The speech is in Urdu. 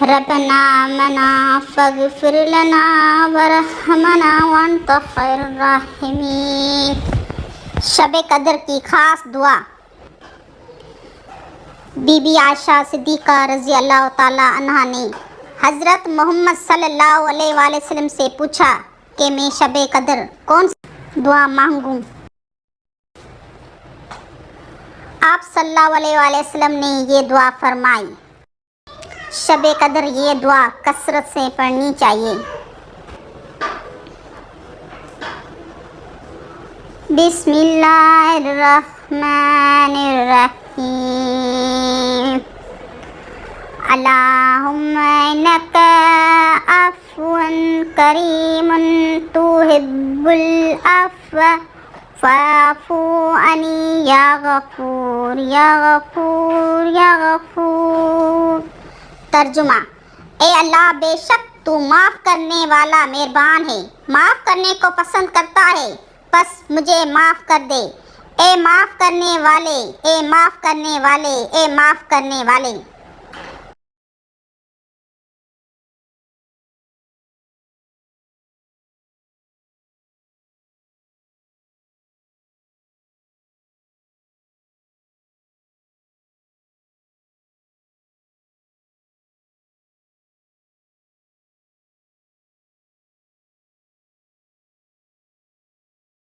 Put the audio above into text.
ربنا آمنا فاغفر لنا ورحمنا وانت خیر الراحمین۔ شب قدر کی خاص دعا۔ بی بی عائشہ صدیقہ رضی اللہ تعالی عنہا نے حضرت محمد صلی اللہ علیہ وآلہ وسلم سے پوچھا کہ میں شب قدر کون سی دعا مانگوں؟ آپ صلی اللہ علیہ وآلہ وسلم نے یہ دعا فرمائی۔ شب قدر یہ دعا کثرت سے پڑھنی چاہیے۔ بسم اللہ الرحمن الرحیم۔ اللہم انک عفو کریم تحب العفو فاعف عنی یا غفور یا غفور یا غفور۔ ترجمہ: اے اللہ، بے شک تو معاف کرنے والا مہربان ہے، معاف کرنے کو پسند کرتا ہے، بس مجھے معاف کر دے، اے معاف کرنے والے، اے معاف کرنے والے، اے معاف کرنے والے۔